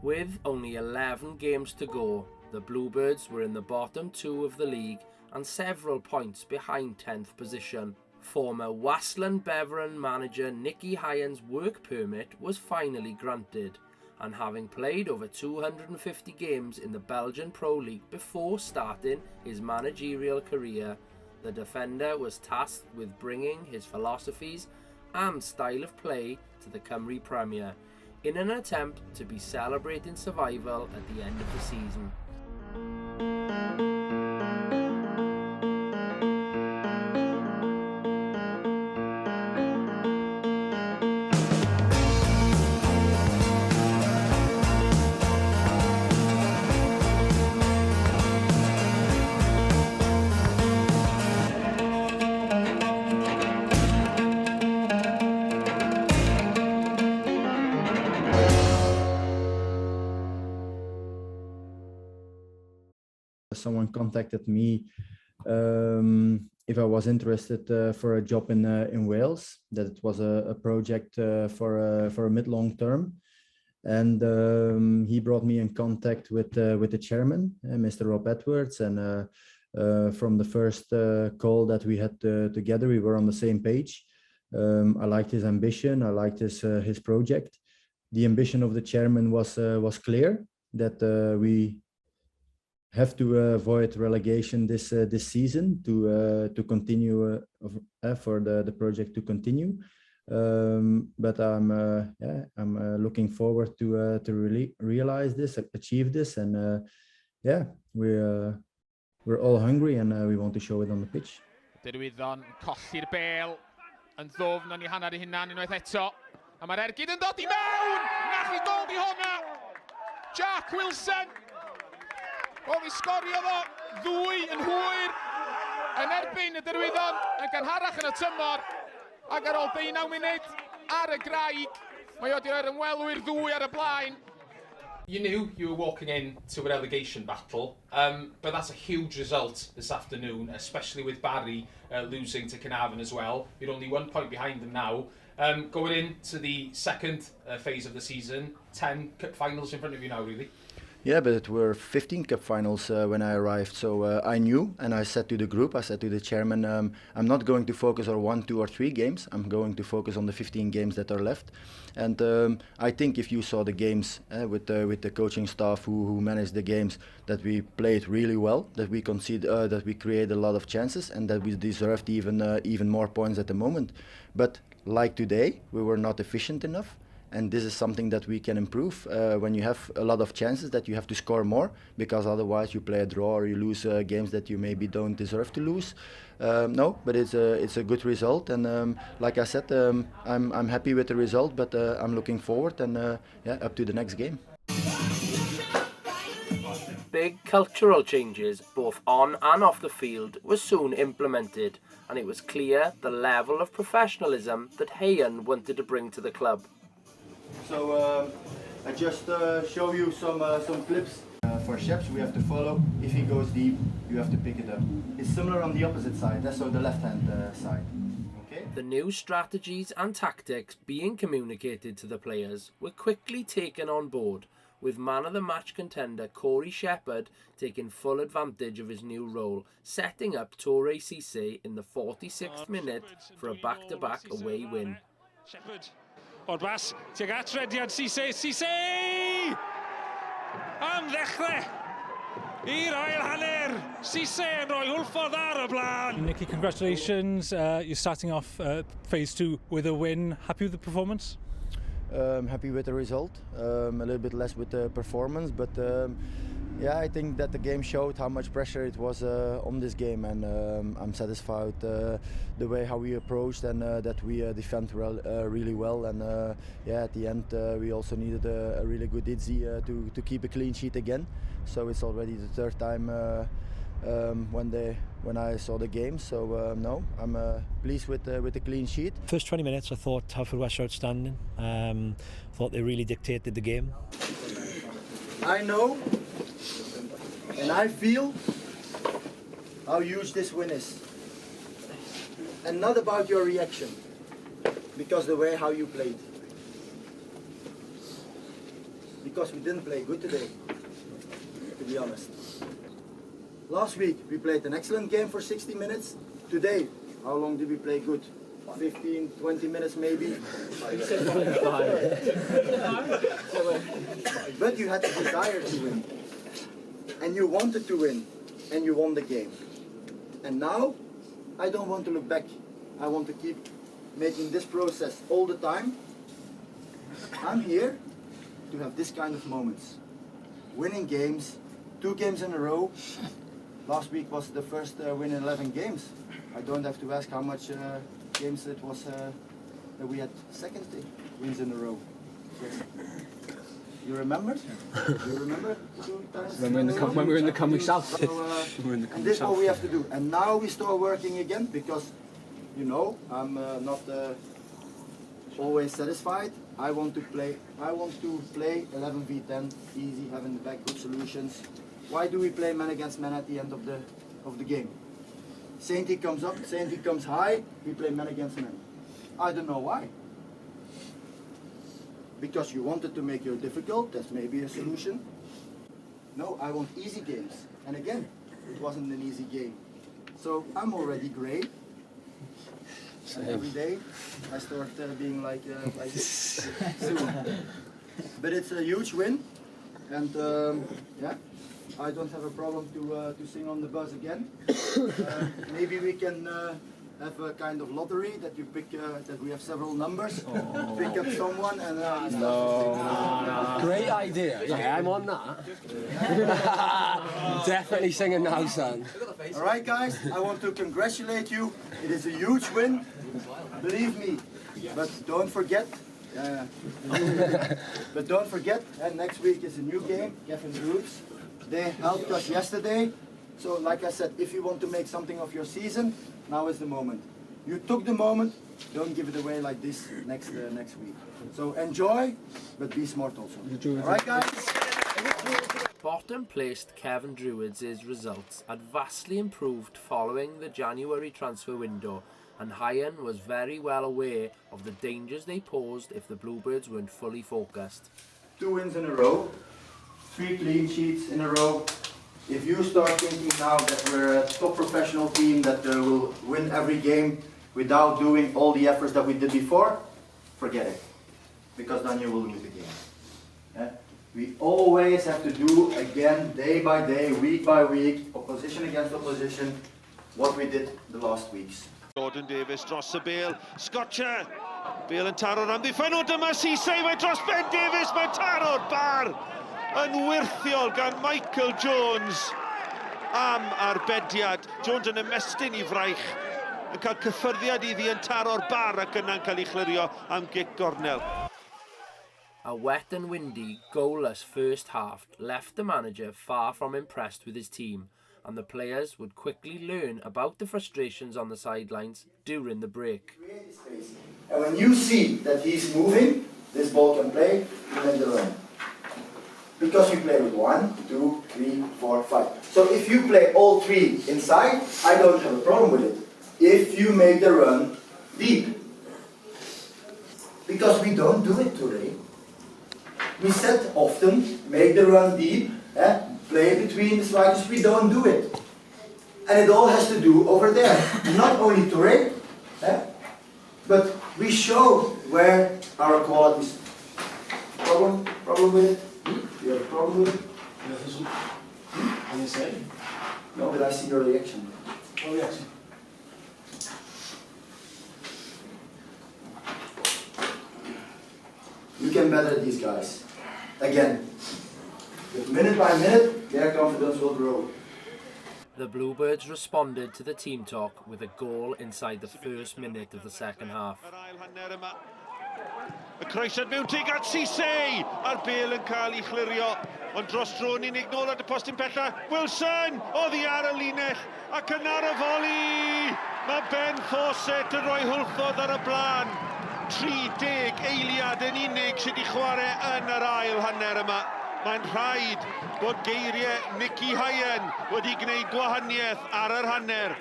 With only 11 games to go, the Bluebirds were in the bottom 2 of the league and several points behind 10th position. Former Wassland Beveren manager Nicky Hayen's work permit was finally granted, and having played over 250 games in the Belgian Pro League before starting his managerial career, the defender was tasked with bringing his philosophies and style of play to the Cymru Premier in an attempt to be celebrating survival at the end of the season. Someone contacted me if I was interested for a job in Wales, that it was a project for a mid-long term. And he brought me in contact with the chairman, Mr. Rob Edwards. And from the first call that we had together, we were on the same page. I liked his ambition. I liked his project. The ambition of the chairman was clear, that we have to avoid relegation this season to continue for the project to continue. But I'm looking forward to really realize this, achieve this, and we're all hungry and we want to show it on the pitch. Dirwyddo'n colli'r bel yn ddwfn yn ei hanner ei hunan unwaith eto. A mae'r ergyd yn dod i mewn! Nath i gol di hwnna! Jack Wilson! O fi sgorio fo, ddwy yn hwyr, yn erbyn y Dirwyddo'n yn gynharach yn y tymor, ac ar ôl 19 munud ar y graig, mae o 'di roi'r ymwelwyr ddwy ar y blaen. You knew you were walking into a relegation battle, but that's a huge result this afternoon, especially with Barry losing to Carnarvon as well. You're only 1 point behind them now. Going into the second phase of the season, 10 cup finals in front of you now, really. Yeah, but it were 15 cup finals when I arrived, so I knew, and I said to the group, I said to the chairman, I'm not going to focus on 1, 2 or 3 games, I'm going to focus on the 15 games that are left. And I think if you saw the games with the coaching staff who managed the games, that we played really well, that we conceded, that we created a lot of chances, and that we deserved even more points at the moment. But like today, we were not efficient enough. And this is something that we can improve when you have a lot of chances, that you have to score more, because otherwise you play a draw or you lose games that you maybe don't deserve to lose. No, but it's a good result, and like I said, I'm happy with the result, but I'm looking forward and up to the next game. Big cultural changes, both on and off the field, were soon implemented, and it was clear the level of professionalism that Hayen wanted to bring to the club. So I just show you some clips. For Sheps, we have to follow. If he goes deep, you have to pick it up. It's similar on the opposite side, so the left-hand side. Okay. The new strategies and tactics being communicated to the players were quickly taken on board, with man-of-the-match contender Corey Shepherd taking full advantage of his new role, setting up Torre Cisse in the 46th minute for a back-to-back away win. Shepherd. O'r bas, tuag at rediad Cisse, Cisse! Am ddechrau i'r ail hanner, Cisse yn rhoi hwlffordd ar y blaen. Nicky, congratulations. You're starting off phase 2 with a win. Happy with the performance? Happy with the result. A little bit less with the performance, but yeah, I think that the game showed how much pressure it was on this game, and I'm satisfied the way how we approached and that we defend really well. And yeah, at the end we also needed a really good Idzi to keep a clean sheet again. So it's already the third time when I saw the game. So no, I'm pleased with the clean sheet. First 20 minutes, I thought Haverfordwest were outstanding. Thought they really dictated the game. I know. And I feel how huge this win is. And not about your reaction, because the way how you played. because we didn't play good today, to be honest. Last week we played an excellent game for 60 minutes. Today, how long did we play good? 15, 20 minutes maybe. But you had the desire to win. And you wanted to win. And you won the game. And now, I don't want to look back. I want to keep making this process all the time. I'm here to have this kind of moments. Winning games, 2 games in a row. Last week was the first win in 11 games. I don't have to ask how much games it was that we had second wins in a row. Yes. You remember? You remember? 2 times when we were in the Cymru South. So, and this is what we have to do. And now we start working again because, you know, I'm not always satisfied. I want to play 11v10, easy, having the back good solutions. Why do we play man against man at the end of the game? Sainty comes up, Sainty comes high, we play man against man. I don't know why. Because you wanted to make it difficult, that's maybe a solution. No, I want easy games. And again, it wasn't an easy game. So I'm already grey. And every day I start being like this soon. But it's a huge win. And yeah, I don't have a problem to sing on the bus again. Maybe we can have a kind of lottery that you pick, that we have several numbers, pick up someone and No. Great idea. Yeah, I'm on that. Definitely singing now, son. Alright guys, I want to congratulate you. It is a huge win, believe me. But don't forget, next week is a new game, Kevin Roots. They helped us yesterday. So like I said, if you want to make something of your season, now is the moment. You took the moment, don't give it away like this next week. So enjoy, but be smart also. Alright guys? Bottom placed Kevin Druids' results had vastly improved following the January transfer window, and Hayen was very well aware of the dangers they posed if the Bluebirds weren't fully focused. 2 wins in a row, 3 clean sheets in a row. If you start thinking now that we're a top professional team that will win every game without doing all the efforts that we did before, forget it. Because then you will lose the game. Yeah? We always have to do again, day by day, week by week, opposition against opposition, what we did the last weeks. Gordon Davis dros y Bale, Scotcher. Bale yn taro'r amddiffyn o dyma Sisei, mae dros Ben Davis, mae'n taro'r bar. Yn wirthiol gan Michael Jones am arbediad. Jones yn ymestyn I fraich, yn cael cyffyrddiad iddi yn taro'r bar ac yna'n cael ei chlirio am gic gornel. A wet and windy, goalless first half left the manager far from impressed with his team, and the players would quickly learn about the frustrations on the sidelines during the break. And when you see that he's moving, this ball can play, you make the run. Because you play with 1, 2, 3, 4, 5. So if you play all 3 inside, I don't have a problem with it. If you make the run deep. Because we don't do it today. We said often, make the run deep, play between the strikers, we don't do it. And it all has to do over there. Not only Touré, but we show where our qualities. Problem with it? You have a problem with it? Can you say? No, but I see your reaction. Oh, yes. You can better these guys. Again. But minute by minute, their confidence will grow. The Bluebirds responded to the team talk with a goal inside the first minute of the second half. Y croesiad mewn tig at Sisei, a'r Bale yn cael ei chlirio, ond dros dron unig nôl at y postyn pella. Wilson, oddi ar y linell, ac yn ar y foli. Mae Ben Fawcett yn rhoi hwlffodd ar y blaen. 30 eiliad yn unig sydd wedi chwarae yn yr ail hanner yma. Mae'n rhaid bod geiriau Nicky Hayen wedi gwneud gwahaniaeth ar yr hanner.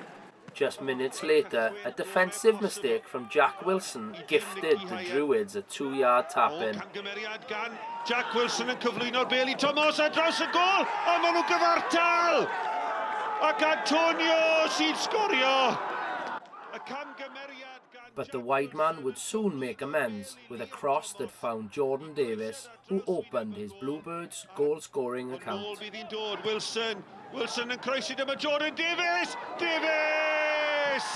Just minutes later, a defensive mistake from Jack Wilson gifted the Druids a 2-yard tap-in. Jack Wilson yn cyflwyno'r bel I Thomas a draws y gol, a maen nhw gyfartal! Ac Antonio sy'n sgorio! Y camgymeriad gan... But the wide man would soon make amends with a cross that found Jordan Davis, who opened his Bluebirds goal-scoring account. Wilson yn croesi dyma Jordan Davis! Davis!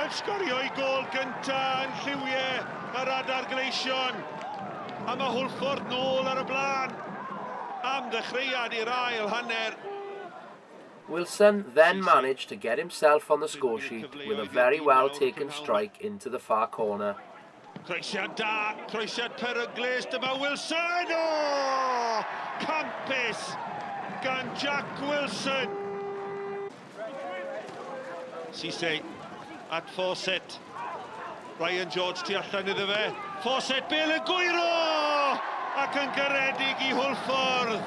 Yn sgorio I gol gynta yn lliwiau yr adar gleision. A mae Hwlffordd nôl ar y blaen. Am ddechreuad i'r ail hanner. Wilson then managed to get himself on the score sheet with a very well taken strike into the far corner. Croesiad da, croesiad peryglis, dyma Wilson! O! Campus gan Jack Wilson. Cisse at Fawcett. Ryan George tu allan iddo fe. Fawcett bel yn gwyro! Ac yn garedig I Hwlffordd.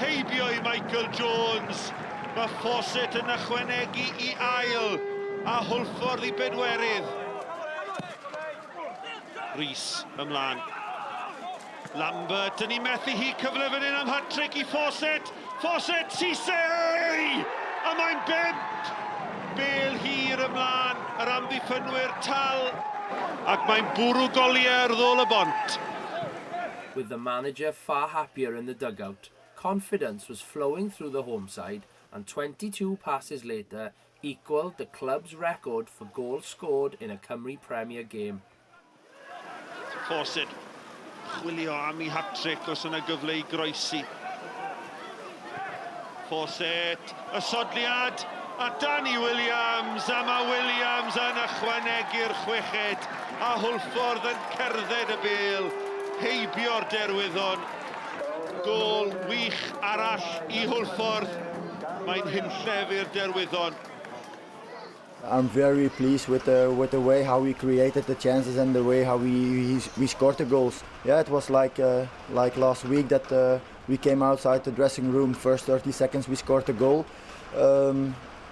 Heibio I Michael Jones. Mae Fawcett yn ychwanegu I ail. A Hwlffordd I bedwerydd. Rhys ymlaen. Lambert yn I methu hi cyfle fan hyn am hat-trick I Fawcett. Fawcett, Cisse! A mae'n bent! Bel hir ymlaen, yr amddiffynwyr tal. Ac mae'n bwrw goliau ôl y bont. With the manager far happier in the dugout, confidence was flowing through the home side, and 22 passes later equalled the club's record for goals scored in a Cymru Premier game. Fawcett, chwilio am I hat-trick os yna gyfle I groesi. Fawcett, y sodliad, a Danny Williams, a mae Williams yn ychwanegu'r chweched, a Hwlffordd yn cerdded y bel, heibio'r derwyddon. Gol wych arall I Hwlffordd, mae'n hynllef i'r derwyddon. I'm very pleased with the way how we created the chances and the way how we scored the goals. Yeah, it was like last week that we came outside the dressing room. First 30 seconds we scored the goal.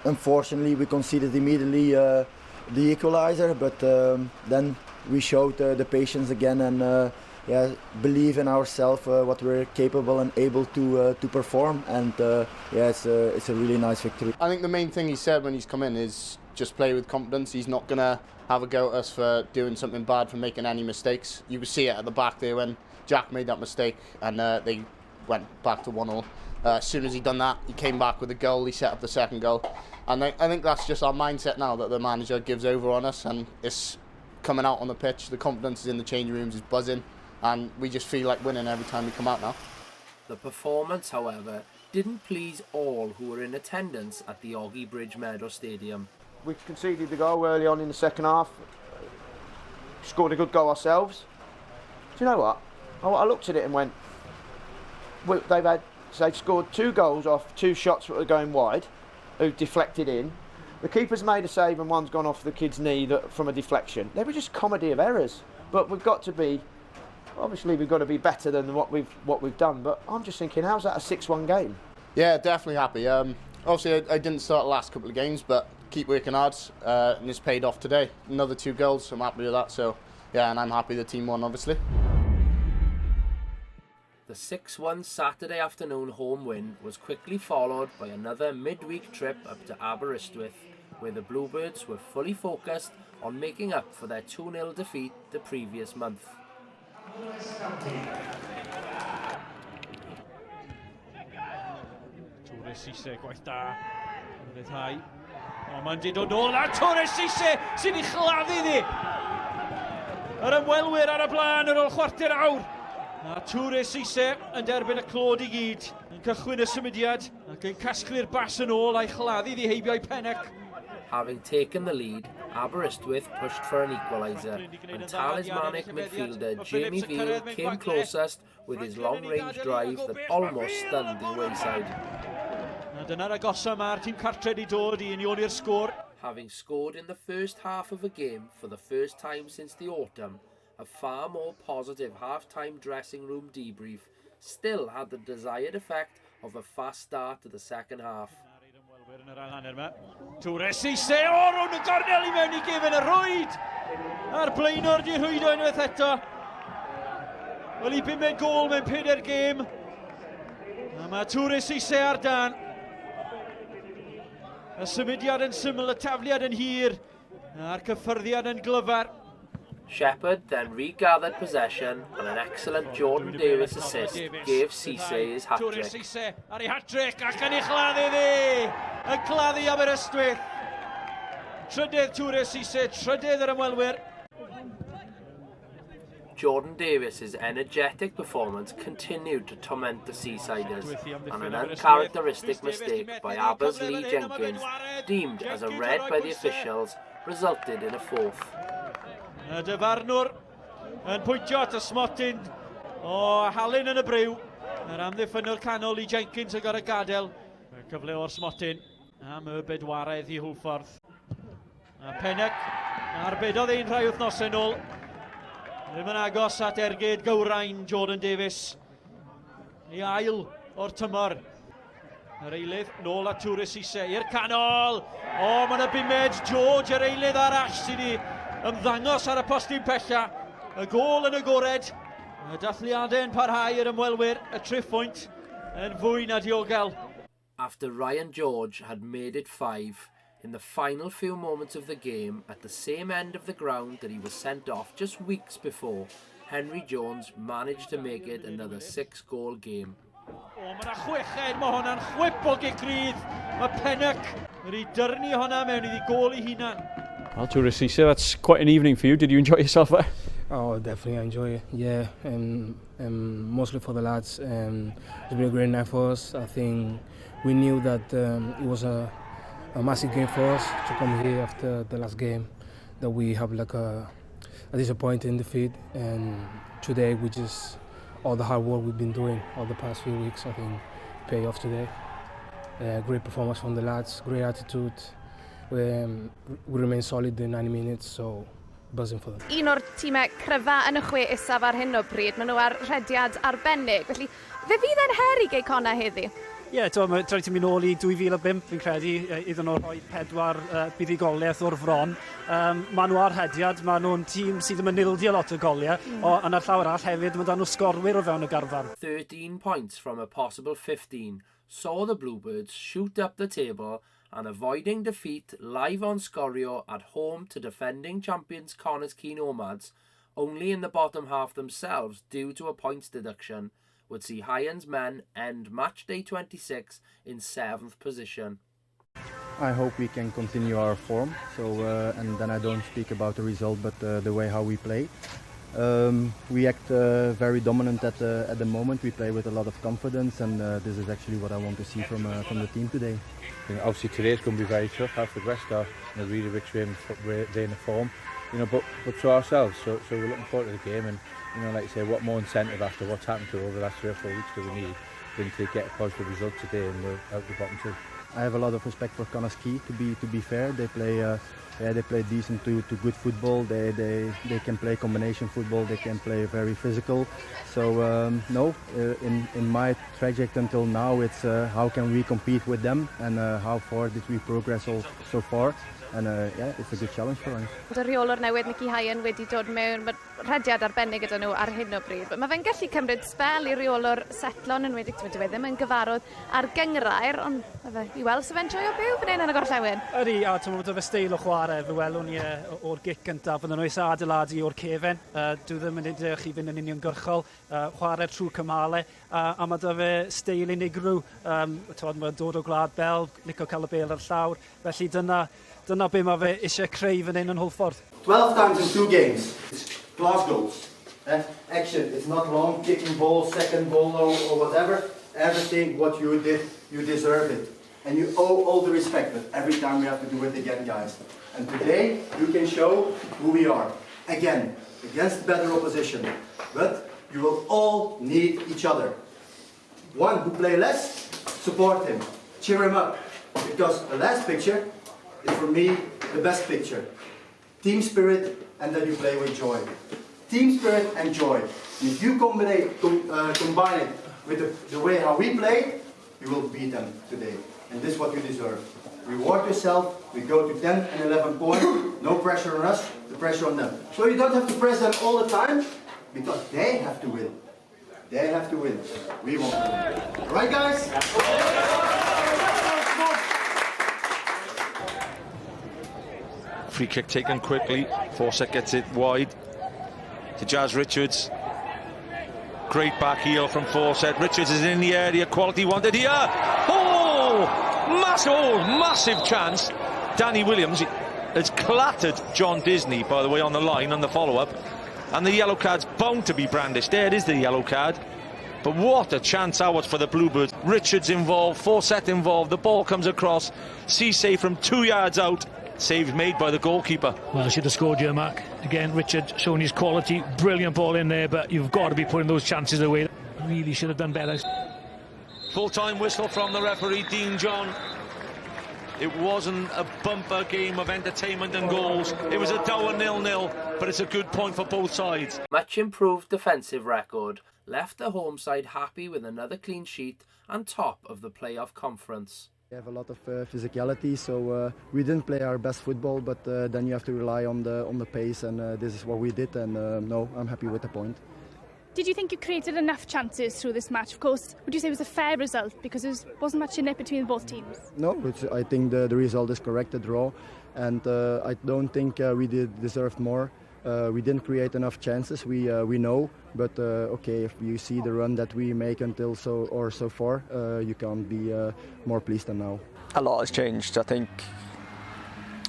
Unfortunately, we conceded immediately the equalizer, but then we showed the patience again and yeah, believe in ourselves, what we're capable and able to perform, and yeah, it's a really nice victory. I think the main thing he said when he's come in is just play with confidence. He's not going to have a go at us for doing something bad, for making any mistakes. You could see it at the back there when Jack made that mistake and they went back to 1-1. As soon as he done that, he came back with a goal, he set up the second goal. And I think that's just our mindset now, that the manager gives over on us, and it's coming out on the pitch. The confidence is in the changing rooms, is buzzing, and we just feel like winning every time we come out now. The performance, however, didn't please all who were in attendance at the Oggy Bridge Meadow Stadium. We conceded the goal early on in the second half, scored a good goal ourselves. Do you know what? I looked at it and went, well, they've scored 2 goals off 2 shots that were going wide, who deflected in. The keeper's made a save and one's gone off the kid's knee from a deflection. They were just comedy of errors. But we've got to be, obviously we've got to be better than what we've done. But I'm just thinking, how's that a 6-1 game? Yeah, definitely happy. Obviously I didn't start the last couple of games, but keep working hard, and it's paid off today. Another 2 goals, I'm happy with that. So yeah, and I'm happy the team won, obviously. The 6-1 Saturday afternoon home win was quickly followed by another midweek trip up to Haverfordwest, where the Bluebirds were fully focused on making up for their 2-0 defeat the previous month. Torres Cisse, gwaith da, ryddhau. O, mae'n dod nôl ar Torres Cisse sy'n ei chladdu ddi. Yr ymwelwyr ar y blaen ar ôl chwarter awr. A Torres Cisse yn derbyn y clod I gyd, yn cychwyn y symudiad ac yn casglu'r bas yn ôl a'i chladdu ddi heibio'i pennec. Having taken the lead, Haverfordwest pushed for an equaliser, and talismanic midfielder Jamie Veal came closest with his long-range drive that almost stunned the away side. Dyna'r agosa mae'r tîm cartre wedi dod I unioni'r sgôr. Having scored in the first half of a game for the first time since the autumn, a far more positive half-time dressing room debrief still had the desired effect of a fast start to the second half. Yn yr ail hanner yma. Tŵr Cisse, o rwn y gornel I mewn I gefn y rwyd. A'r blaenor di rhwydo unwaith eto. Wel I 5 gol mewn 4 gêm. A mae Tŵr Cisse ar dan. Y symudiad yn syml, y tafliad yn hir. A'r cyffyrddiad yn glyfar. Shepherd then regathered possession and an excellent Jordan Davis assist gave Cisse his hat-trick. Tŵr Cisse ar ei hat-trick ac yn ei chladdu ddi. Yn claddu Aberystwyth. Trydydd Tŵr Cisse, trydydd yr ymwelwyr. Jordan Davis's energetic performance continued to torment the Seasiders, and an uncharacteristic mistake by Aber's Lee Jenkins, deemed as a red by the officials, resulted in a fourth. Y dyfarnwr yn pwyntio at y smotyn o Halyn yn y briw. Yr amddiffynwr canol I Jenkins yn gorau gadael. Y cyfle o'r smotyn am y bedwaredd I Hwlffordd. A Pennock arbedodd ein rhai wythnosau nôl. Ddim yn agos at ergyd gywrain Jordan Davis. I ail o'r tymor. Yr eilydd nôl at Tŵr Cisse i'r canol. O, mae yna bumed George yr eilydd arall sydd wedi ymddangos ar y postyn pella. Y gol yn agored. Y dathliadau yn parhau yr ymwelwyr. Y triffwynt yn fwy na diogel. After Ryan George had made it 5, in the final few moments of the game, at the same end of the ground that he was sent off just weeks before, Henry Jones managed to make it another 6-goal game. O, mae yna chweched, mae hwnna'n chwip o gigrydd. Mae Pennock wedi dyrnu hwnna mewn iddi gol I hunan. Well, Tŵr Cisse, that's quite an evening for you. Did you enjoy yourself there? Oh, definitely I enjoy it. Yeah, mostly for the lads. It's been a great night for us. I think we knew that it was a massive game for us to come here after the last game. That we have like a disappointing defeat, and today we just all the hard work we've been doing all the past few weeks, I think, pay off today. Great performance from the lads, great attitude. We remain solid in 90 minutes, so buzzing for them. Un o'r tîmau cryfa yn y chwe isaf ar hyn o bryd, maen nhw ar rhediad arbennig. Felly, fe fydd e'n her I Geicona heddi? Ie, mae traed ti'n mynd nôl I 2005, fi'n credu, iddyn nhw rhoi 4 buddigoliaeth o'r fron. Maen nhw ar hediad, maen nhw'n tîm sydd yn manildio lot o goliau, ond ar llawer all hefyd, mae nhw sgorwyr o fewn y garfan. 13 points from a possible 15 saw the Bluebirds shoot up the table and avoiding defeat live on Scorio at home to defending champions Connors Key Nomads, only in the bottom half themselves due to a points deduction, would see Hayen's men end match day 26 in 7th position. I hope we can continue our form, and then I don't speak about the result but the way how we play. We act very dominant at the moment. We play with a lot of confidence, and this is actually what I want to see from the team today. Obviously today's going to be very tough. Haverfordwest are in a really rich way in the form, but to ourselves. So we're looking forward to the game, and like you say, what more incentive after what's happened to over the last 3 or 4 weeks do we need than to get a positive result today, and we're out the bottom 2. I have a lot of respect for Connors Key. To be fair, they play decent to good football. They can play combination football. They can play very physical. So in my trajectory until now, it's how can we compete with them, and how far did we progress so far. And it's a good challenge for us. Y reolwr newydd Nicky Hayen wedi dod mewn, mae rhediad arbennig gyda nhw ar hyn o bryd. Mae fe'n gallu cymryd spel I reolwr setlon yn wedi ddim yn gyfarwydd ar gyngrair, ond I weld sef e'n joio byw fan hyn yn y gorllewin. Ydy, a ti'n meddwl fe steil o chwarae, fe welwn ni o'r gic gyntaf, fydden nhw eisiau adeiladu o'r cefen. Dwi ddim yn edrych I fynd yn uniongyrchol, chwarae trwy cymalau, a mae da fe steil unigryw. Mae'n dod o Gwlad Belg, licio cael y bel ar llawr, felly dyna be mae fe eisiau creu fan hyn yn Hwlffordd. 12 times in 2 games. It's class goals. Action. It's not long kicking ball, second ball or whatever. Everything what you did, you deserve it. And you owe all the respect, but every time we have to do it again, guys. And today you can show who we are. Again, against better opposition. But you will all need each other. One who play less, support him. Cheer him up. Because the last picture is for me the best picture. Team spirit, and then you play with joy. Team spirit and joy. And if you combine it with the way how we play, you will beat them today. and this is what you deserve. Reward yourself, we go to 10 and 11 points, no pressure on us, the pressure on them. So you don't have to press them all the time, because they have to win. They have to win. We won't win. Right, guys? Free kick taken quickly. Fawcett gets it wide to Jazz Richards. Great back heel from Fawcett. Richards is in the area. Quality wanted here. Oh, massive chance. Danny Williams has clattered John Disney, by the way, on the line on the follow-up. And the yellow card's bound to be brandished. There it is, the yellow card. But what a chance that was for the Bluebirds. Richards involved, Fawcett involved. The ball comes across. Cisse from 2 yards out. Save made by the goalkeeper. Well, should have scored here, Mark. Again, Richard showing his quality. Brilliant ball in there, but you've got to be putting those chances away. Really should have done better. Full-time whistle from the referee, Dean John. It wasn't a bumper game of entertainment and goals. It was a dour 0-0, but it's a good point for both sides. Much improved defensive record left the home side happy with another clean sheet and top of the playoff conference. We have a lot of physicality, so we didn't play our best football, but then you have to rely on the pace, and this is what we did, and no, I'm happy with the point. Did you think you created enough chances through this match? Of course, would you say it was a fair result, because there wasn't much in it between both teams? No, I think the result is correct, the draw, and I don't think we deserved more. We didn't create enough chances, we know, but okay, if you see the run that we make until so far, you can't be more pleased than now. A lot has changed. I think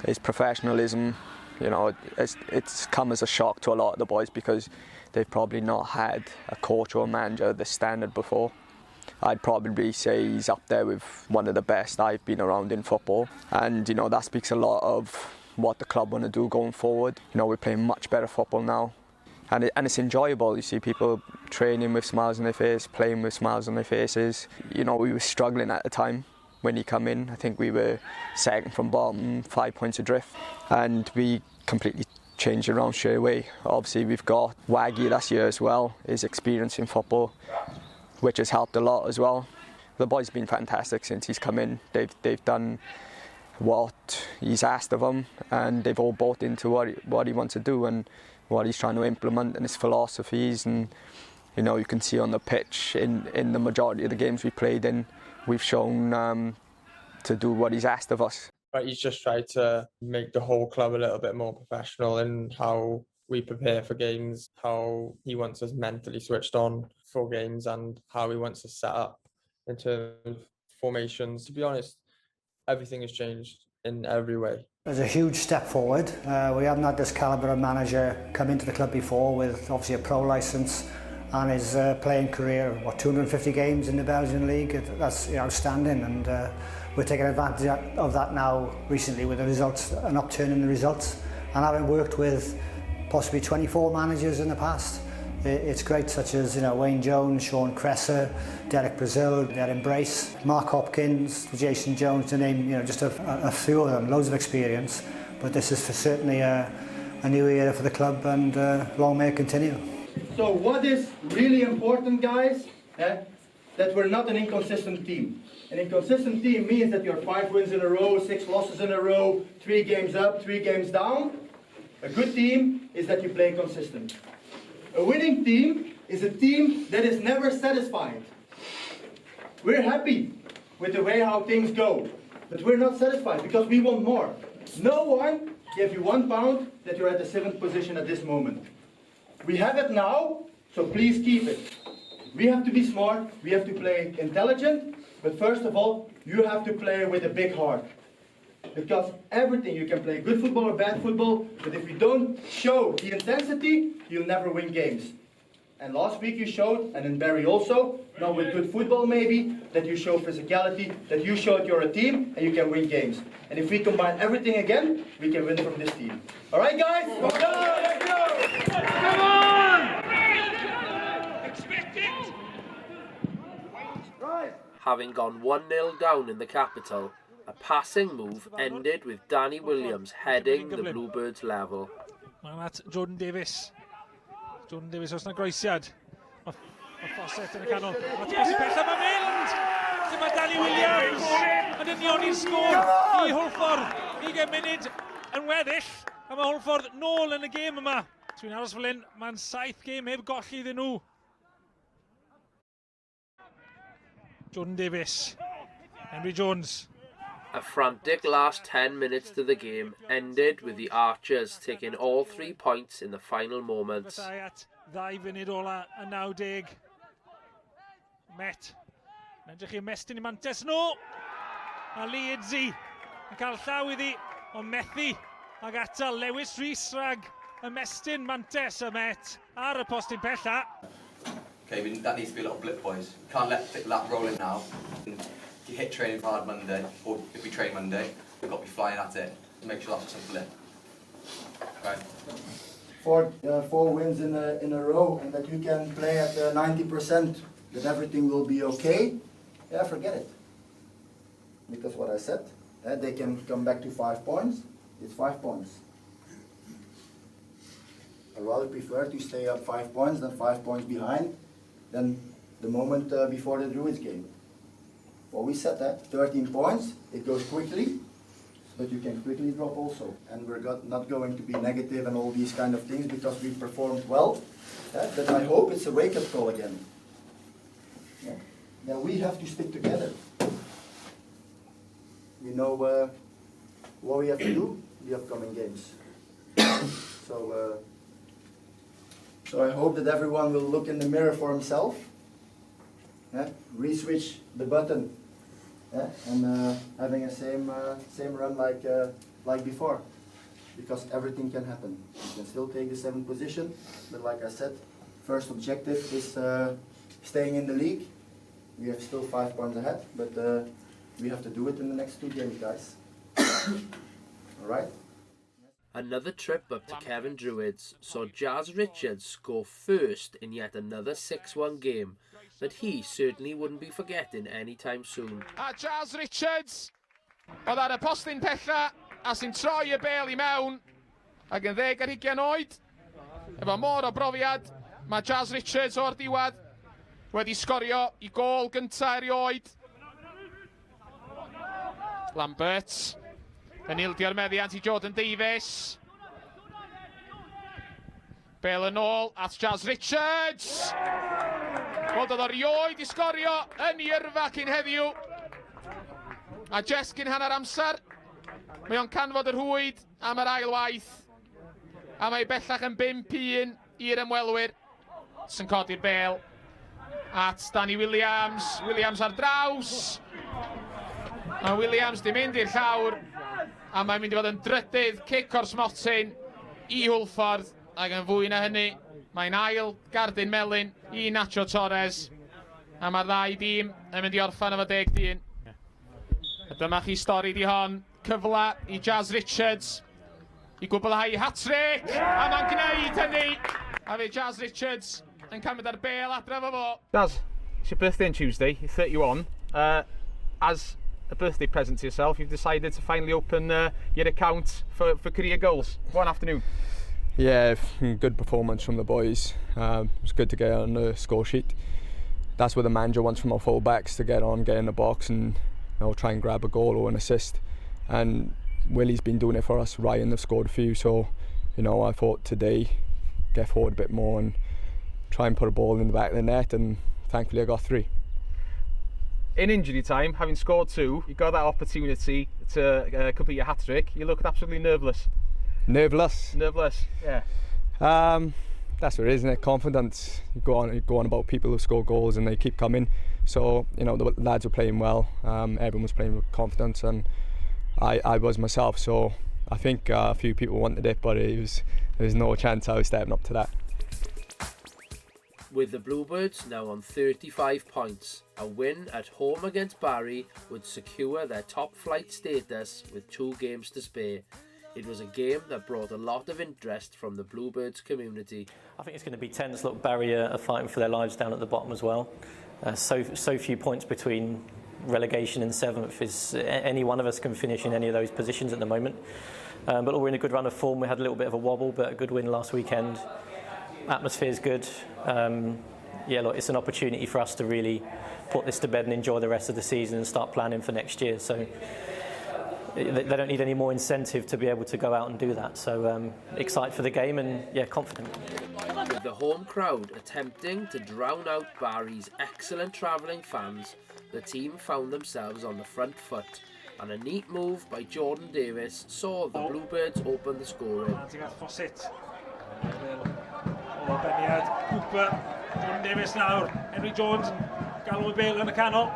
it's professionalism. You know, it's come as a shock to a lot of the boys because they've probably not had a coach or a manager this standard before. I'd probably say he's up there with one of the best I've been around in football, and you know that speaks a lot of what the club want to do going forward. You know, we're playing much better football now, and it's enjoyable. You see people training with smiles on their face, playing with smiles on their faces. You know, we were struggling at the time when he come in. I think we were second from bottom, 5 points adrift, and we completely changed around straight away. Obviously we've got Waggy this year as well, his experience in football, which has helped a lot as well. The boys have been fantastic since he's come in. They've done what he's asked of them, and they've all bought into what he wants to do and what he's trying to implement and his philosophies. And you know, you can see on the pitch in the majority of the games we played in, we've shown to do what he's asked of us. But he's just tried to make the whole club a little bit more professional in how we prepare for games, how he wants us mentally switched on for games, and how he wants us set up in terms of formations. To be honest, everything has changed in every way. There's a huge step forward. We haven't had this calibre of manager come into the club before with obviously a pro licence and his playing career, 250 games in the Belgian league. That's outstanding, and we're taking advantage of that now recently with the results, an upturn in the results. And having worked with possibly 24 managers in the past, it's great, such as Wayne Jones, Sean Cresser, Derek Brazil, their embrace, Mark Hopkins, Jason Jones, to name just a few of them. Loads of experience, but this is certainly a new era for the club, and long may it continue. So what is really important, guys, that we're not an inconsistent team. An inconsistent team means that you're 5 wins in a row, 6 losses in a row, 3 games up, 3 games down. A good team is that you play consistent. A winning team is a team that is never satisfied. We're happy with the way how things go, but we're not satisfied because we want more. No one gave you £1 that you're at the 7th position at this moment. We have it now, so please keep it. We have to be smart, we have to play intelligent, but first of all, you have to play with a big heart. Because everything, you can play good football or bad football, but if you don't show the intensity, you'll never win games. And last week you showed, and in Barry also, now with good football maybe, that you show physicality, that you showed you're a team and you can win games. And if we combine everything again, we can win from this team. All right, guys? Let's go! Let's go! Come on! Expect it! Right. Having gone 1-0 down in the capital, a passing move ended with Danny Williams heading the Bluebirds level. Mae Jordan Davies. Jordan Davies oes na groesiad. Mae Fawcett yn y canol. Mae Tybos i bell am y mynd! mae Danny Williams yn union i'r sgôr i Hwlffordd. 20 munud yn weddill, a mae Hwlffordd nôl yn y gêm yma. Dwi'n aros fel hyn, mae'n 7 gêm heb golli iddyn nhw. Jordan Davies, Henry Jones. A frantic last 10 minutes to the game ended with the Archers taking all 3 points in the final moments. Bethau at 2 funud ola y 90. Met. Yn edrych i'r Mestyn i Mantes nhw. A Lee Idzi yn cael llaw iddi o methu ag atal Lewis Rhys rhag y Mestyn Mantes y Met ar y postyn pella. Okay, that needs to be a little blip, boys. Can't let that roll in now. If you hit training hard Monday, or if we train Monday, we've got to be flying at it. Make sure that's a blip. Right. 4 wins in a row, and that you can play at 90%, that everything will be okay. Yeah, forget it. Because what I said, they can come back to 5 points. It's 5 points. I rather prefer to stay up 5 points than 5 points behind than the moment before the Druids game. Well, we said that 13 points, it goes quickly, but you can quickly drop also. And we're not going to be negative and all these kind of things because we performed well. But I hope it's a wake-up call again. Yeah. Now we have to stick together. We know what we have to do in the upcoming games. So I hope that everyone will look in the mirror for himself, re-switch the button, and having a same run like before, because everything can happen. You can still take the 7th position, but like I said, first objective is staying in the league. We have still 5 points ahead, but we have to do it in the next 2 games, guys. All right. Another trip up to Kevin Druids saw Jazz Richards score first in yet another 6-1 game that he certainly wouldn't be forgetting anytime soon. A Jazz Richards oedd ar y postyn pella a sy'n troi y bel I mewn ac yn 10 ar 20 oed. Efo mor o brofiad, mae Jazz Richards o'r diwedd wedi sgorio I gôl gyntaf erioed. Lambert yn ildio'r meddiant I Jordan Davies. Bale yn ôl at Jazz Richards. Wel, oedd o rioed I sgorio yn I yrfa cyn heddiw. A jes cyn hanner amser, mae o'n canfod yr hwyd am yr ail waith. A mae bellach yn 5-1 i'r ymwelwyr. Sy'n codi'r bel at Danny Williams. Williams ar draws. A Williams di mynd i'r llawr. A mae'n mynd I fod yn drydydd cic o'r smotyn I Hwlffordd. Ac yn fwy na hynny, mae'n ail gardyn melyn I Nacho Torres. A mae'r 2 dîm yn mynd I orffan efo 10-1. A dyma chi stori di hon. Cyfle I Jazz Richards I gwblhau hat-trick. A mae'n gwneud hynny. A fe Jazz Richards yn cymryd ar bel adre fo fo. Jazz, it's your birthday on Tuesday. You're 31. As a birthday present to yourself, you've decided to finally open your account for career goals. One afternoon. Yeah, good performance from the boys. It was good to get on the score sheet. That's what the manager wants from our full-backs, to get in the box and try and grab a goal or an assist. And Willie's been doing it for us. Ryan have scored a few, so I thought today get forward a bit more and try and put a ball in the back of the net, and thankfully I got 3. In injury time, having scored 2, you got that opportunity to complete your hat-trick. You looked absolutely nerveless. Nerveless? Nerveless, yeah. That's what it is, isn't it? Confidence. You go on about people who score goals and they keep coming. So, the lads were playing well. Everyone was playing with confidence, and I was myself. So I think a few people wanted it, but there was no chance I was stepping up to that. With the Bluebirds now on 35 points, a win at home against Barry would secure their top flight status with 2 games to spare. It was a game that brought a lot of interest from the Bluebirds community. I think it's going to be tense. Look, Barry are fighting for their lives down at the bottom as well. So few points between relegation and 7th. Is any one of us can finish in any of those positions at the moment. But we're in a good run of form. We had a little bit of a wobble, but a good win last weekend. Atmosphere's good. yeah, look, it's an opportunity for us to really put this to bed and enjoy the rest of the season and start planning for next year. So they don't need any more incentive to be able to go out and do that. So excited for the game and, yeah, confident. With the home crowd attempting to drown out Barry's excellent travelling fans, the team found themselves on the front foot, and a neat move by Jordan Davis saw the Bluebirds open the scoring. Beniad, Cooper, Jordan Davis nawr, Henry Jones yn galw Bale yn y canol.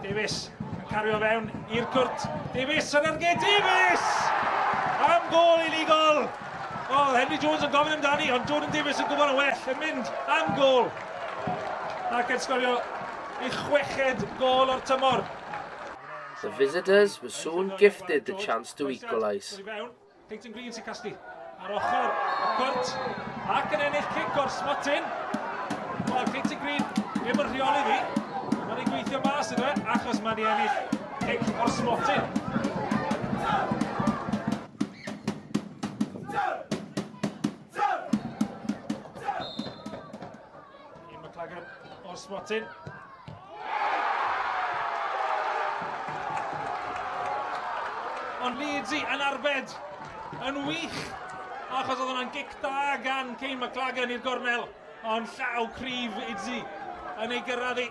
Davis yn cario fewn i'r cwrt. Davis yn ergyd, Davis! Am gol illegal! Henry Jones yn gofyn amdani, ond Jordan Davis yn gwybod y well, yn mynd am gol. Ac yn sgorio ei chweched gol o'r tymor. The visitors were soon gifted the chance to equalise. Peyton Green sy'n casglu ar ochr y cwrt ac yn ennill cic o'r Smotin. Wel, Peyton Green ddim yn rheoli fi. Mae'n ei gweithio mas iddo fe, achos mae'n ei ennill cic o'r Smotin. Ian McLagan o'r Smotin. Ond Leedsy yn arbed, yn wych, achos oedd hwnna'n gic da gan Cain McLagan i'r gornel, ond llaw cryf Leedsy yn ei gyrraeddu.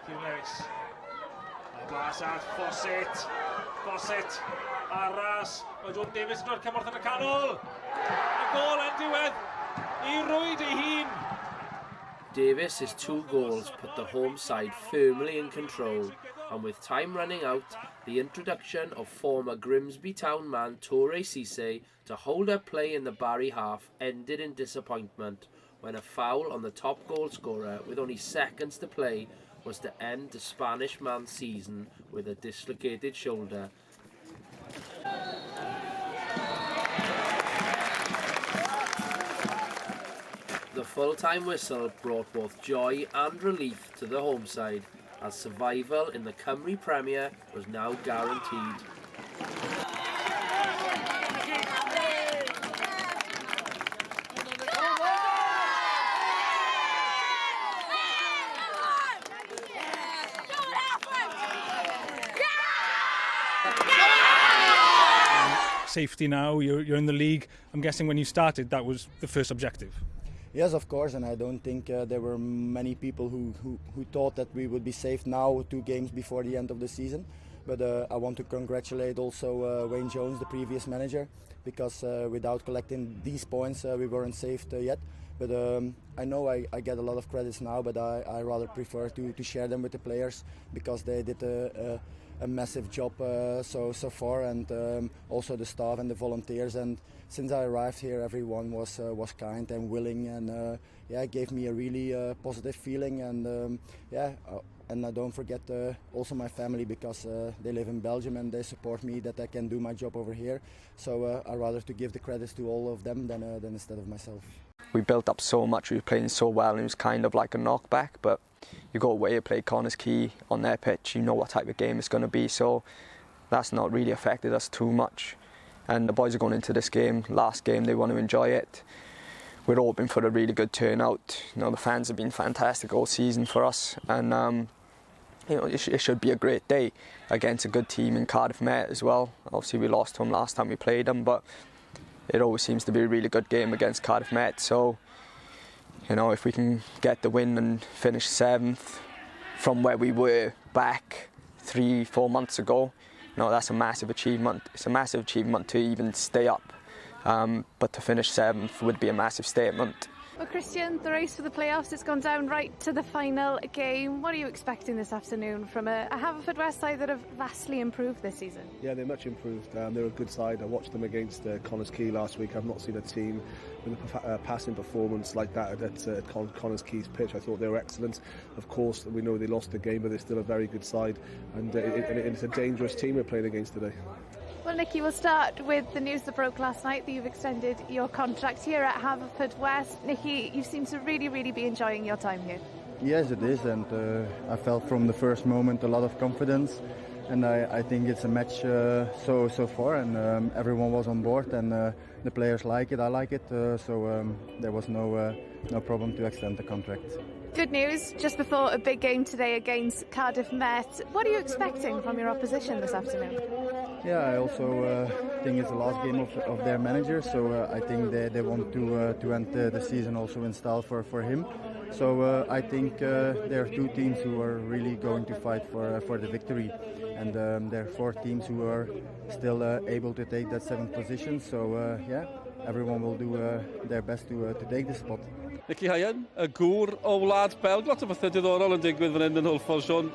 Hugh Lewis. A blas at Fawcett a ras. Mae Jordan Davis yn rhoi'r cymorth yn y canol. A gol yn diwedd i rwyd ei hun. Davis's 2 goals put the home side firmly in control, and with time running out, the introduction of former Grimsby Town man Torre Cisse to hold up play in the Barry half ended in disappointment when a foul on the top goal scorer with only seconds to play was to end the Spanish man's season with a dislocated shoulder. The full-time whistle brought both joy and relief to the home side, as survival in the Cymru Premier was now guaranteed. Safety now, you're in the league. I'm guessing when you started, that was the first objective. Yes, of course, and I don't think there were many people who thought that we would be safe now 2 games before the end of the season. But I want to congratulate also Wayne Jones, the previous manager, because without collecting these points we weren't saved yet. But I know I get a lot of credits now, but I rather prefer to share them with the players, because they did a massive job so far, and also the staff and the volunteers. And since I arrived here, everyone was kind and willing, and gave me a really positive feeling. And and I don't forget also my family, because they live in Belgium and they support me that I can do my job over here. So I rather to give the credits to all of them than instead of myself. We built up so much, we were playing so well, and it was kind of like a knockback, but you go away and play Connors Quay on their pitch, you know what type of game it's going to be, so that's not really affected us too much. And the boys are going into this game, last game, they want to enjoy it. We're hoping for a really good turnout. You know, the fans have been fantastic all season for us, and you know, it should be a great day against a good team in Cardiff Met as well. Obviously we lost to them last time we played them, but it always seems to be a really good game against Cardiff Met. So, you know, if we can get the win and finish 7th from where we were back 3-4 months ago, you know, that's a massive achievement. It's a massive achievement to even stay up, but to finish 7th would be a massive statement. Well, Christian, the race for the playoffs has gone down right to the final game. What are you expecting this afternoon from a Haverfordwest side that have vastly improved this season? Yeah, they're much improved. They're a good side. I watched them against Connors Quay last week. I've not seen a team with a passing performance like that at Connors Quay's pitch. I thought they were excellent. Of course, we know they lost the game, but they're still a very good side. And it's a dangerous team we're playing against today. Well, Nicky, we'll start with the news that broke last night that you've extended your contract here at Haverfordwest. Nicky, you seem to really be enjoying your time here. Yes, it is, and I felt from the first moment a lot of confidence. and I think it's a match so far, and everyone was on board, and the players like it, I like it, so there was no problem to extend the contract. Good news, just before a big game today against Cardiff Met. What are you expecting from your opposition this afternoon? Yeah, I also think it's the last game of their manager, so I think they want to end the season also in style for him. So I think there are two teams who are really going to fight for the victory, and there are 4 teams who are still able to take that 7th position. So yeah, everyone will do their best to take the spot. Nicky Hayen, y gŵr o wlad Belg, lot o bethau diddorol yn digwydd fan hyn yn Hwlffordd Sion.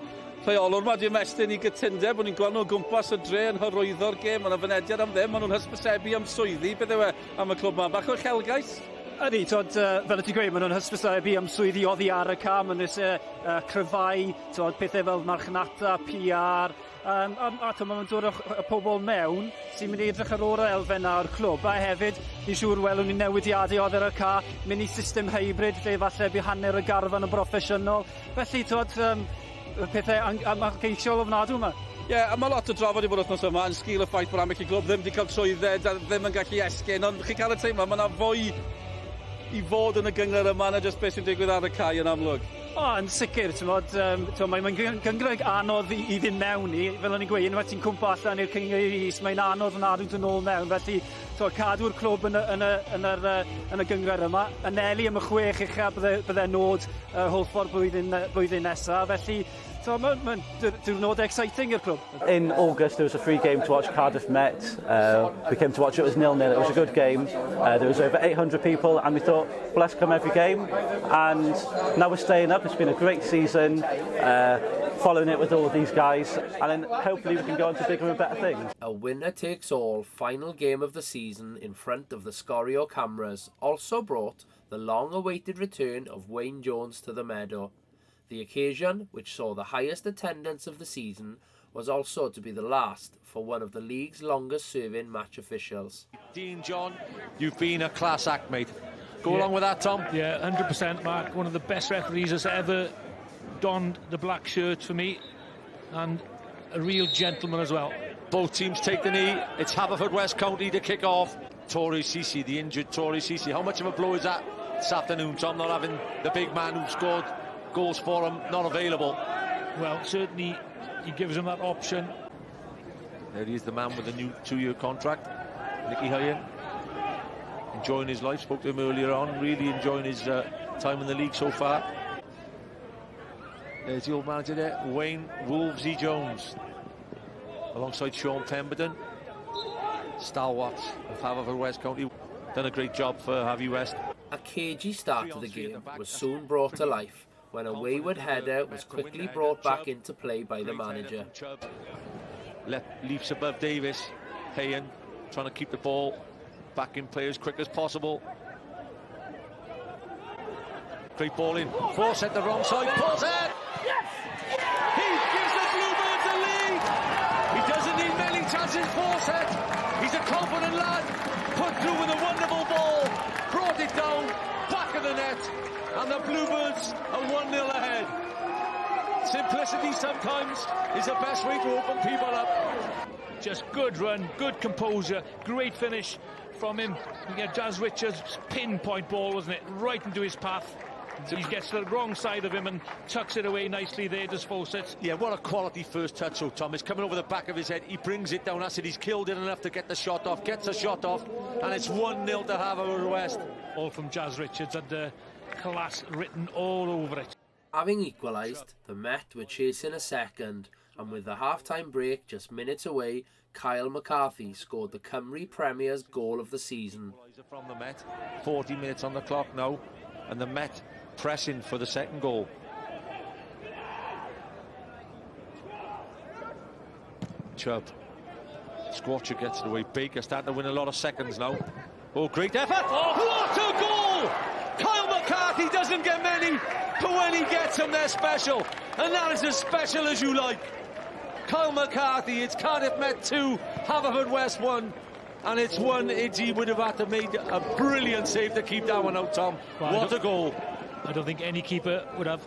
Rheolwr ma di ymestyn I gytundeb, bod ni'n gweld nhw gwmpas y dre yn hyrwyddo'r gêm, mae yna fynediad am ddim, maen nhw'n hysbysebu am swyddi, beth yw am y clwb ma, bach o uchelgais? Ydy, fel y ti gweud, maen nhw'n hysbysebu am swyddi oddi ar y cam, maen nhw'n cryfau, pethau fel marchnata, PR, a maen nhw'n dod y pobl mewn sy'n mynd I edrych ar ôl elfen na'r clwb, a hefyd, fi'n siŵr welwn ni newidiadau oedd ar y ca, mynd I system hybrid, lle falle bu hanner y garfan yn broffesiynol, felly, pethau anmarcheisiol ofnadw yma. Ie, a mae lot o drafod I bod wythnos yma yn sgil y ffaith bod ambell I glwb ddim wedi cael trwydded a ddim yn gallu esgyn, ond chi'n cael y teimlo, mae yna fwy I fod yn y gyngor yma na jyst beth sy'n digwydd ar y cae yn amlwg. Yn sicr, mae'n gyngreg anodd I fynd mewn I, fel o'n i'n gweud, unwaith ti'n cwmpa allan i'r cyngor is, mae'n anodd yn adw'n dod nôl mewn, felly cadw'r clwb yn y gyngor yma, anelu am y 6 uchaf bydde nod Hwlffordd blwyddyn nesaf, felly mae'n diwrnod exciting i'r clwb. In August, there was a free game to watch Cardiff Met. We came to watch it, it was 0-0. It was a good game. There was over 800 people, and we thought, bless come every game. And now we're staying up. It's been a great season, following it with all of these guys, and then hopefully we can go on to bigger and better things. A winner-takes-all final game of the season in front of the Scorio cameras also brought the long-awaited return of Wayne Jones to the meadow. The occasion, which saw the highest attendance of the season, was also to be the last for one of the league's longest-serving match officials. Dean John, you've been a class act, mate. Go along with that, Tom? Yeah, 100%, Mark. One of the best referees that's ever donned the black shirt for me, and a real gentleman as well. Both teams take the knee. It's Haverfordwest County to kick off. Tori Ceci, the injured Tori Ceci. How much of a blow is that this afternoon, Tom, not having the big man who scored goals for him not available? Well, certainly he gives him that option. There he is, the man with the new 2-year contract, Nicky Hayen. Enjoying his life, spoke to him earlier on, really enjoying his time in the league so far. There's the old manager there, Wayne Wolvesy Jones, alongside Sean Pemberton, stalwarts of Haverfordwest County. Done a great job for Haverfordwest. A cagey start to the game was soon brought to life when a wayward header was quickly brought back into play by the manager. Leaps above Davis. Hayen trying to keep the ball back in play as quick as possible. Great ball in. Forset the wrong side. Forset! Yes! He gives the Bluebirds a lead! He doesn't need many chances, Forset. He's a confident lad. Put through with a wonderful ball. Brought it down. Back of the net. And the Bluebirds are 1-0 ahead. Simplicity sometimes is the best way to open people up. Just good run, good composure, great finish from him. You get Jazz Richards' pinpoint ball, wasn't it? Right into his path. He gets to the wrong side of him and tucks it away nicely there, does Fawcett. Yeah, what a quality first touch, so Tom. It's coming over the back of his head. He brings it down. That's it. He's killed it enough to get the shot off. Gets the shot off. And it's 1-0 to Haverfordwest. All from Jazz Richards, and class written all over it. Having equalised, the Met were chasing a second, and with the half-time break just minutes away, Kyle McCarthy scored the Cymru Premier's goal of the season. From the Met, 40 minutes on the clock now, and the Met pressing for the second goal. Chubb. Squatcher gets it away. Baker starting to win a lot of seconds now. Oh, great effort! Oh, what a goal! Kyle McCarthy doesn't get many, but when he gets them, they're special. And that is as special as you like. Kyle McCarthy, it's Cardiff Met 2, Haverfordwest 1. And it's one he would have had to make a brilliant save to keep that one out, Tom. Well, what a goal. I don't think any keeper would have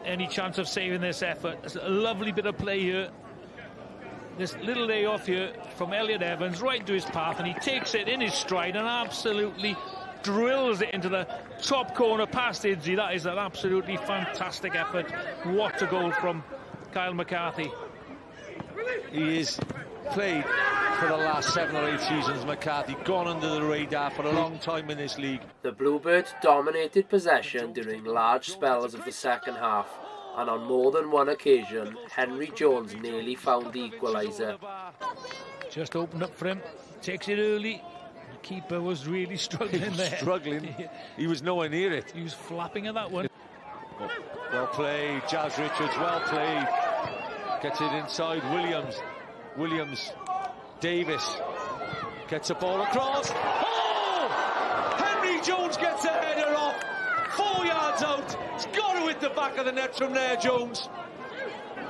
any chance of saving this effort. It's a lovely bit of play here. this little layoff here from Elliot Evans right into his path, and he takes it in his stride and absolutely drills it into the top corner past Idzi. That is an absolutely fantastic effort. What a goal from Kyle McCarthy. He is played for the last 7 or 8 seasons, McCarthy, gone under the radar for a long time in this league. The Bluebirds dominated possession during large spells of the second half, and on more than one occasion, Henry Jones nearly found the equaliser. Just opened up for him, takes it early. The keeper was really struggling there. Struggling. He was nowhere near it. He was flapping at that one. Well played, Jazz Richards, well played. Gets it inside, Williams, Davis gets a ball across. Oh! Henry Jones gets a header off. 4 yards out. It's got to hit the back of the net from there, Jones.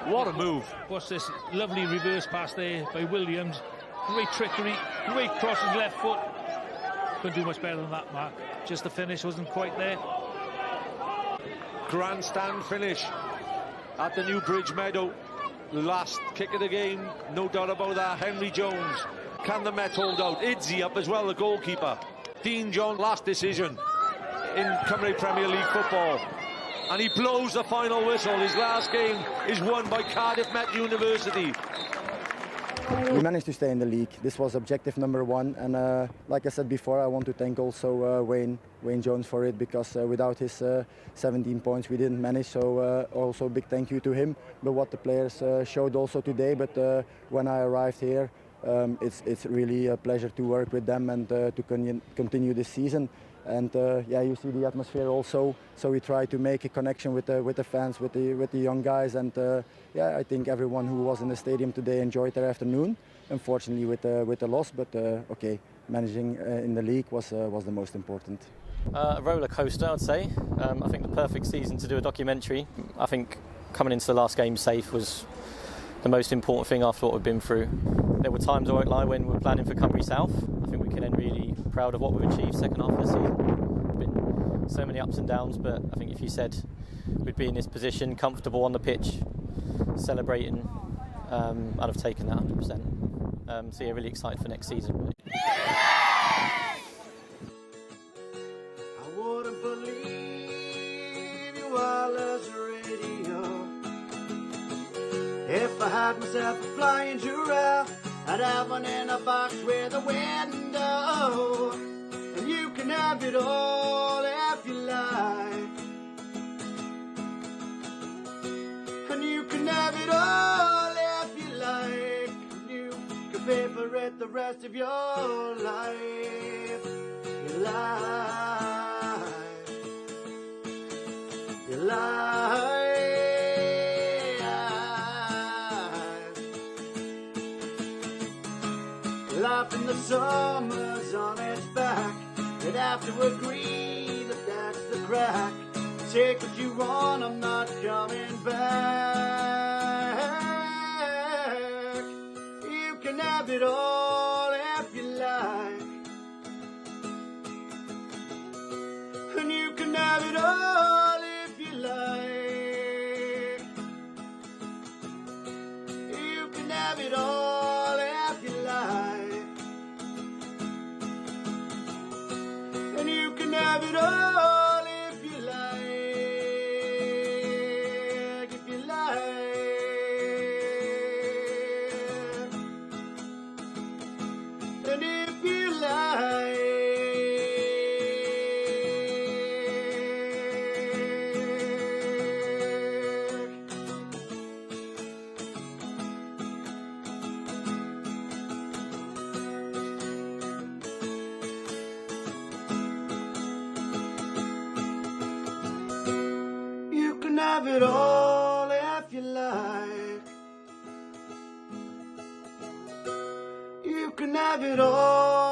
What a move. What's this lovely reverse pass there by Williams. Great trickery, great cross his left foot. Couldn't do much better than that, Mark. Just the finish wasn't quite there. Grandstand finish at the New Bridge Meadow. Last kick of the game, no doubt about that. Henry Jones. Can the Met hold out? Idzi up as well, the goalkeeper. Dean John, last decision in Cymru Premier League football. And he blows the final whistle. His last game is won by Cardiff Met University. We managed to stay in the league. This was objective number one, and like I said before, I want to thank also Wayne Jones for it, because without his 17 points we didn't manage, so also big thank you to him. But what the players showed also today, but when I arrived here, it's really a pleasure to work with them and to continue this season. And yeah, you see the atmosphere also. So we try to make a connection with the fans, with the young guys, and yeah, I think everyone who was in the stadium today enjoyed their afternoon. Unfortunately, with the loss, but okay, managing in the league was the most important. A roller coaster, I'd say. I think the perfect season to do a documentary. I think coming into the last game safe was the most important thing after what we've been through. There were times, I won't lie, when we were planning for Cymru South. I think we can end really proud of what we've achieved second half of the season. Been so many ups and downs, but I think if you said we'd be in this position, comfortable on the pitch, celebrating, I'd have taken that 100%. So yeah, really excited for next season. I wouldn't believe you wireless radio if I had myself a flying giraffe. I'd have one in a box with a window, and you can have it all if you like. And you can have it all if you like. And you can pay for it the rest of your life. Your life. Your life. Life in the summer's on its back. You'd have to agree that that's the crack. Take what you want, I'm not coming back. You can have it all if you like. And you can have it all if you like. You can have it all if you like. And you can have it all if you like, if you like. And if you like. You can have it all if you like. You can have it all.